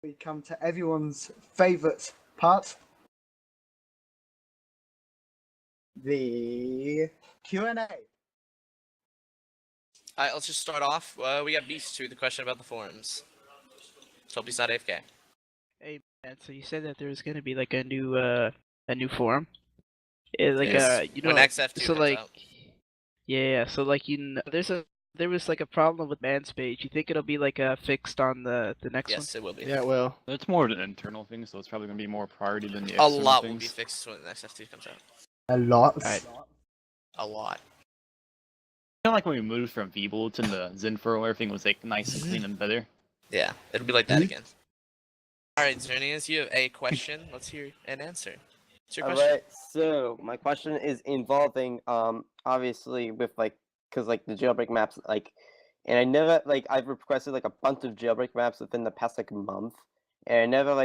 we come to everyone's favourite part, the Q&A. Alright, let's just start off. We got Beast to the question about the forums. Let's hope he's not AFK. Hey man, so you said that there was gonna be like a new forum? Like Yes. you know, When XF2 so comes like out. yeah, so like there was like a problem with man's page. You think it'll be like fixed on the next one? Yes, it will be. Yeah, well, It's more of an internal thing, so it's probably going to be more priority than the A external lot things. will be fixed when the XF2 comes out. A lot. Alright. A lot. Kind of like when we moved from V-Bullets into Zenfurl, everything was like nice and clean and better. Yeah, it'll be like that again. Alright, Xerneas, you have a question. Let's hear an answer. What's your question? alright, so my question is involving, obviously with cause the jailbreak maps, and I never, I've requested a bunch of jailbreak maps within the past month, and I never,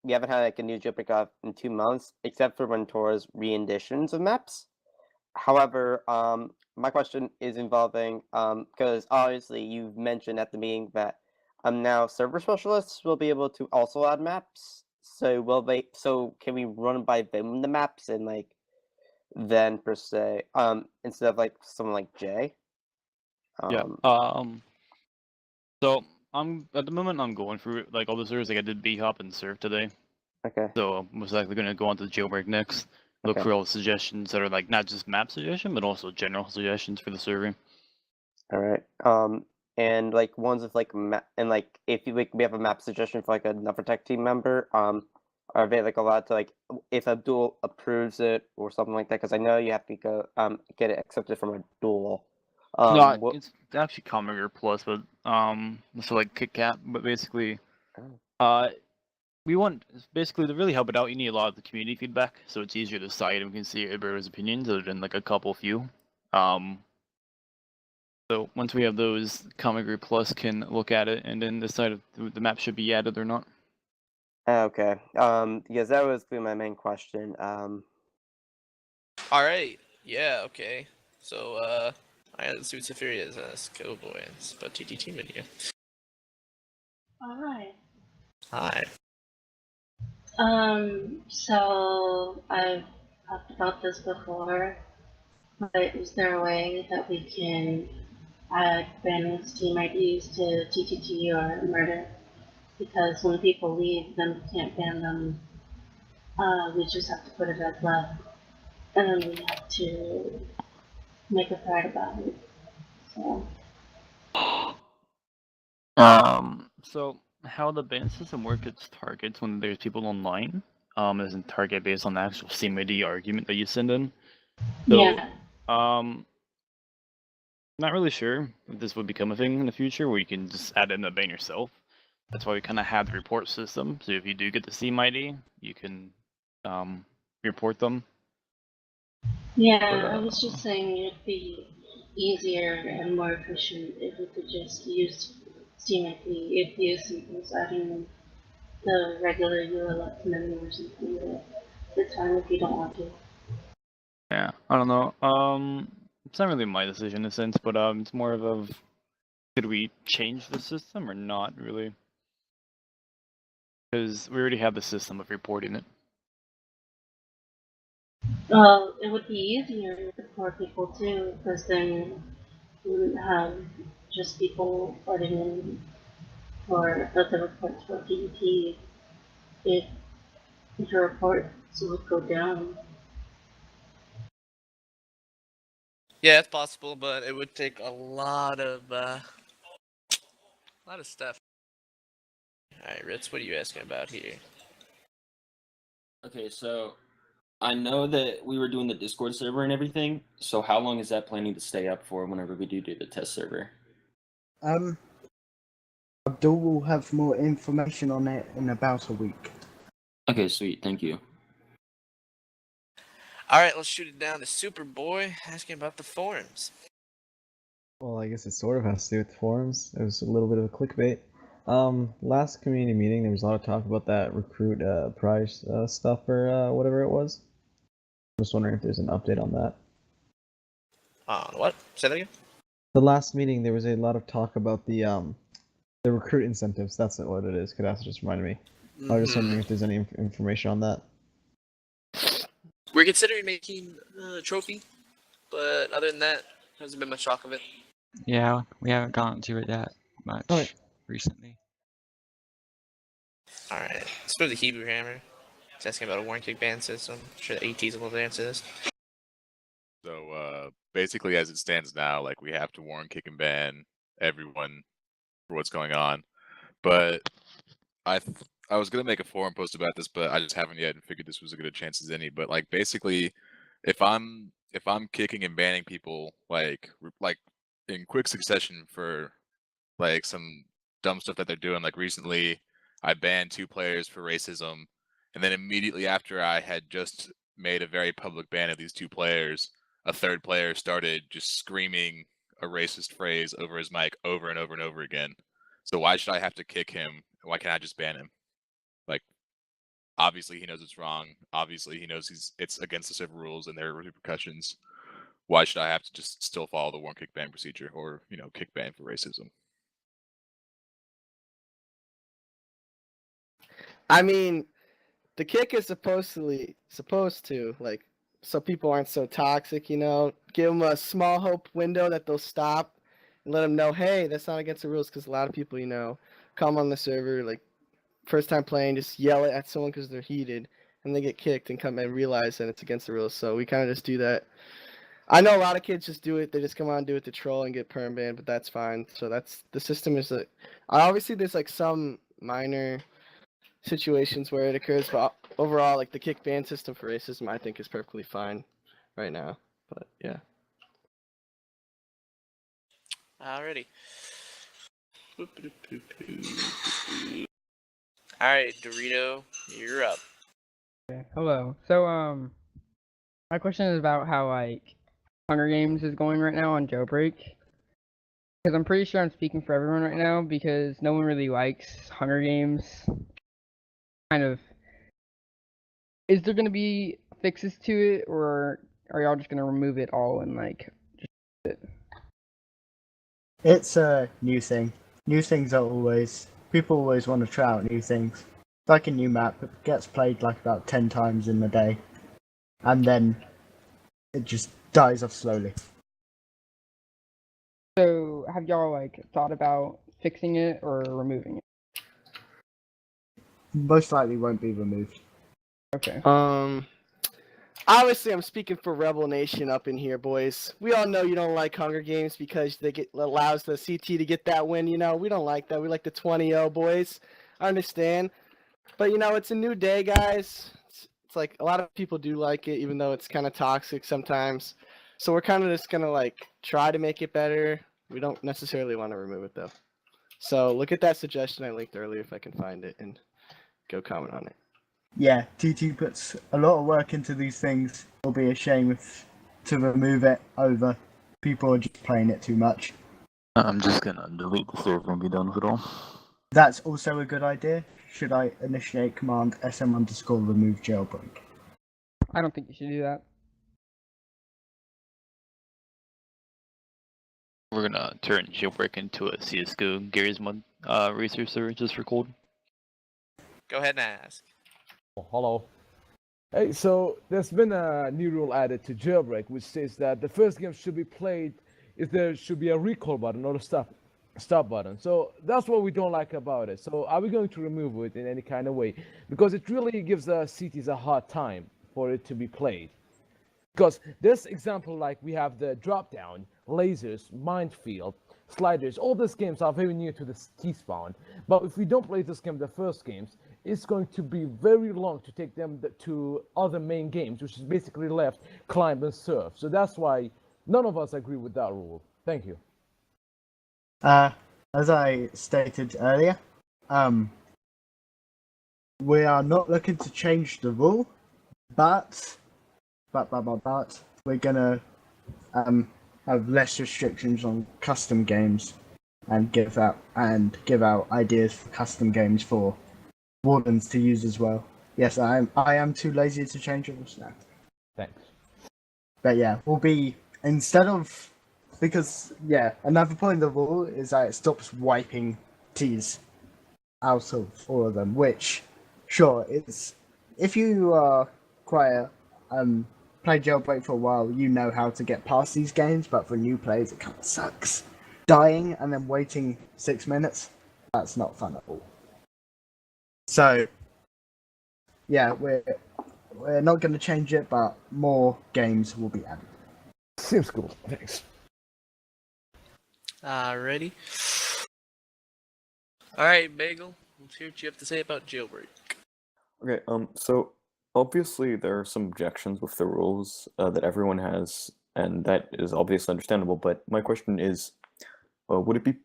we haven't had a new jailbreak map in 2 months, except for Ventora's re-editions of maps. However, my question is involving, because obviously you've mentioned at the meeting that now server specialists will be able to also add maps. So can we run by them the maps and then per se, instead of someone like Jay? Yeah. So at the moment I'm going through all the servers. I did B-Hop and Surf today. Okay. So I'm most likely going to go on to the Jailbreak next. Look for all the suggestions that are not just map suggestions, but also general suggestions for the server. All right. And ones with and if we have a map suggestion for another tech team member, are they allowed to if Abdul approves it or something like that? Because I know you have to go get it accepted from Abdul. No, it's actually Commodore Plus, but so KitKat, but basically, we want basically to really help it out. You need a lot of the community feedback, so it's easier to decide and we can see everybody's opinions other than a couple few. So once we have those, Common Group Plus can look at it and then decide if the map should be added or not. Okay. Because that was my main question. Alright. Yeah, okay. So, let's see what Saphira is. Let's go, boys. But TTT menu. Alright. Hi. So I've talked about this before, but is there a way that we can add bandless team IDs to TTT or murder? Because when people leave, then we can't ban them. We just have to put it as left, and then we have to make a thread about it. So how the ban system works, it's targets when there's people online. Isn't target based on the actual CMD argument that you send in. So, yeah. Not really sure if this would become a thing in the future where you can just add in the ban yourself. That's why we kind of have the report system. So if you do get the Steam ID, you can report them. Yeah, I was just saying it'd be easier and more efficient if we could just use Steam ID if you simply adding the regular ULX menu or something at the time if you don't want to. Yeah, I don't know. It's not really my decision in a sense, but it's more of could we change the system or not really? Because we already have the system of reporting it. Well, it would be easier for people too, because then you wouldn't have just people putting in for the reports for PvP if your reports would go down. Yeah, it's possible, but it would take a lot of stuff. Alright, Ritz, what are you asking about here? Okay, so I know that we were doing the Discord server and everything, so how long is that planning to stay up for whenever we do the test server? Abdul will have more information on it in about a week. Okay, sweet, thank you. Alright, let's shoot it down to Superboy asking about the forums. Well, I guess it sort of has to do with the forums. It was a little bit of a clickbait. Last community meeting, there was a lot of talk about that recruit prize stuff or whatever it was. I'm just wondering if there's an update on that. What? Say that again? The last meeting, there was a lot of talk about the The recruit incentives. That's what it is. Kadasa just reminded me. I was just wondering if there's any information on that. We're considering making a trophy, but other than that, hasn't been much talk of it. Yeah, we haven't gotten to it that much recently. Alright, let's go to the Hebrew Hammer. He's asking about a warn kick ban system. I'm sure the ATs will answer this. So basically, as it stands now, like we have to warn, kick, and ban everyone for what's going on. But I was gonna make a forum post about this, but I just haven't yet, and figured this was as good a chance as any. But like basically, if I'm kicking and banning people like in quick succession for like some dumb stuff that they're doing, like recently I banned 2 players for racism, and then immediately after I had just made a very public ban of these 2 players, a 3rd player started just screaming a racist phrase over his mic over and over and over again. So why should I have to kick him? Why can't I just ban him? Like, obviously he knows it's wrong. Obviously he knows it's against the server rules and there are repercussions. Why should I have to just still follow the warn, kick, ban procedure, or kick ban for racism? I mean, the kick is supposed to like, so people aren't so toxic, give them a small hope window that they'll stop and let them know, hey, that's not against the rules, because a lot of people, come on the server, like, first time playing, just yell it at someone because they're heated, and they get kicked and come and realize that it's against the rules, so we kind of just do that. I know a lot of kids just do it, they just come on and do it to troll and get perm banned, but that's fine. So the system is obviously there's like some minor situations where it occurs, but overall, like the kick ban system for racism, I think is perfectly fine right now. But yeah. Alrighty. Alright, Dorito, you're up. Okay, hello. So, my question is about how, like, Hunger Games is going right now on Jailbreak. Because I'm pretty sure I'm speaking for everyone right now, because no one really likes Hunger Games. Kind of. Is there gonna be fixes to it, or are y'all just gonna remove it all and, like, just it? It's a new thing. New things are people always want to try out new things. Like a new map, it gets played like about 10 times in a day. And then it just dies off slowly. So, have y'all, like, thought about fixing it or removing it? Most likely won't be removed. Okay. Obviously, I'm speaking for Rebel Nation up in here, boys. We all know you don't like Hunger Games because allows the CT to get that win. We don't like that. We like the 20-0, boys. I understand. But, it's a new day, guys. It's like a lot of people do like it, even though it's kind of toxic sometimes. So we're kind of just going to, like, try to make it better. We don't necessarily want to remove it, though. So look at that suggestion I linked earlier if I can find it and go comment on it. Yeah, TT puts a lot of work into these things. It'll be a shame to remove it over. People are just playing it too much. I'm just gonna delete the server and be done with it all. That's also a good idea. Should I initiate command SM_remove jailbreak? I don't think you should do that. We're gonna turn Jailbreak into a CSGO Gary's Mod research server just for cold. Go ahead and ask. Hello. Hey, so there's been a new rule added to Jailbreak, which says that the first game should be played if there should be a recall button or a stop button. So that's what we don't like about it. So are we going to remove it in any kind of way? Because it really gives the cities a hard time for it to be played. Because this example, like we have the drop down, lasers, minefield, sliders, all these games are very near to the T-spawn. But if we don't play this game the first games, it's going to be very long to take them to other main games, which is basically left climb and surf. So that's why none of us agree with that rule. Thank you. As I stated earlier, we are not looking to change the rule, but we're gonna have less restrictions on custom games and give out ideas for custom games for wardens to use as well. Yes, I am too lazy to change rules now. Thanks. But yeah, we'll be because another point of the rule is that it stops wiping teas out of all of them. Which, sure, it's if you quite play Jailbreak for a while, you know how to get past these games. But for new players, it kind of sucks. Dying and then waiting 6 minutes, that's not fun at all. So, yeah, we're not going to change it, but more games will be added. Seems cool. Thanks. Alrighty. Alright, Bagel. Let's hear what you have to say about Jailbreak. Okay, so obviously there are some objections with the rules that everyone has, and that is obviously understandable, but my question is, would it be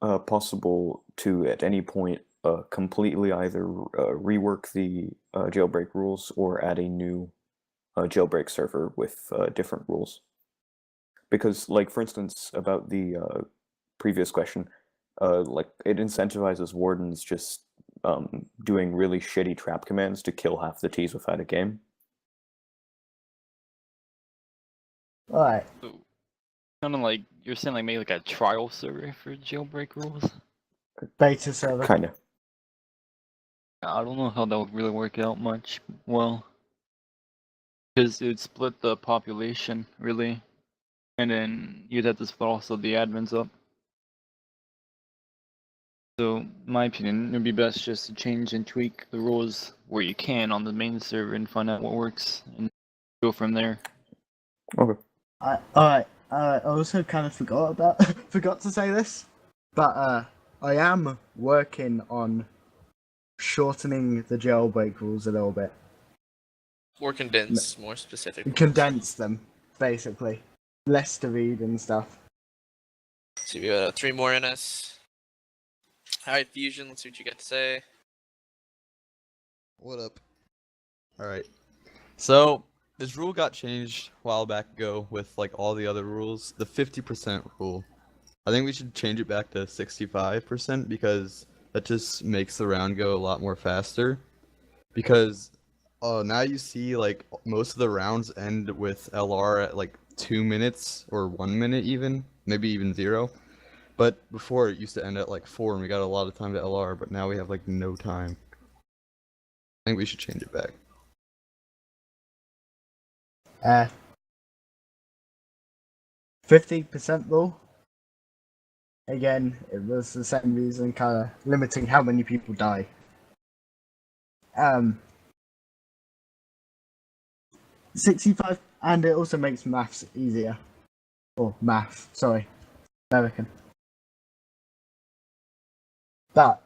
possible to, at any point, completely either rework the jailbreak rules or add a new jailbreak server with different rules? Because, like, for instance, about the previous question, like, it incentivizes wardens just doing really shitty trap commands to kill half the T's without a game. Alright. Kind of like you're saying, like maybe like a trial server for jailbreak rules. Beta server. Kinda. I don't know how that would really work out much well, because it would split the population really, and then you'd have to split also the admins up. So, in my opinion, it would be best just to change and tweak the rules where you can on the main server and find out what works and go from there. Okay. Alright, I also kind of forgot to say this, but I am working on shortening the jailbreak rules a little bit. Or condense, more specific. Condense them, basically. Less to read and stuff. So we got 3 more in us. Alright, Fusion, let's see what you got to say. What up? Alright. So, this rule got changed a while back ago with like all the other rules. The 50% rule. I think we should change it back to 65% because that just makes the round go a lot more faster. Because now you see like most of the rounds end with LR at like 2 minutes or 1 minute even, maybe even 0. But before it used to end at like 4 and we got a lot of time to LR, but now we have like no time. I think we should change it back. 50% rule. Again, it was the same reason, kind of limiting how many people die. 65, and it also makes maths easier. Or math, sorry, American. But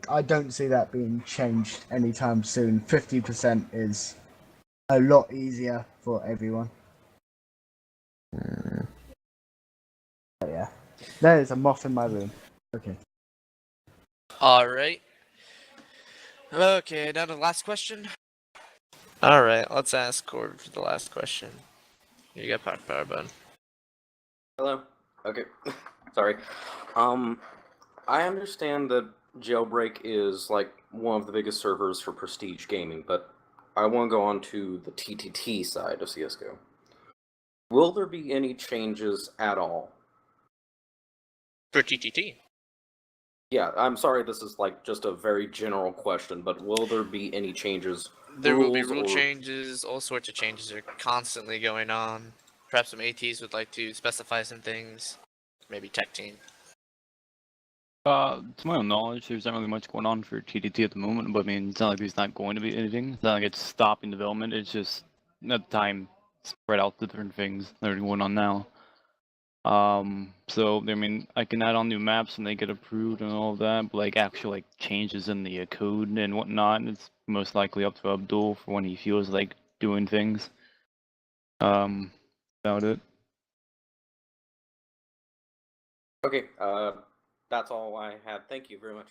I don't see that being changed anytime soon. 50% is a lot easier for everyone. But yeah, there is a moth in my room. Okay. Alright. Okay, now to the last question. Alright, let's ask Corb for the last question. You got power button. Hello. Okay. Sorry. I understand that Jailbreak is like one of the biggest servers for prestige gaming, but I want to go on to the TTT side of CSGO. Will there be any changes at all? For TTT? Yeah, I'm sorry this is like just a very general question, but will there be any changes? There will be rule changes, all sorts of changes are constantly going on. Perhaps some ATs would like to specify some things. Maybe tech team. To my own knowledge, there's not really much going on for TTT at the moment, but I mean, it's not like there's not going to be anything. It's not like it's stopping development, it's just not time spread out to different things that are going on now. So, I mean, I can add on new maps when they get approved and all of that, but like actual like changes in the code and whatnot, it's most likely up to Abdul for when he feels like doing things. About it. Okay, that's all I have. Thank you very much.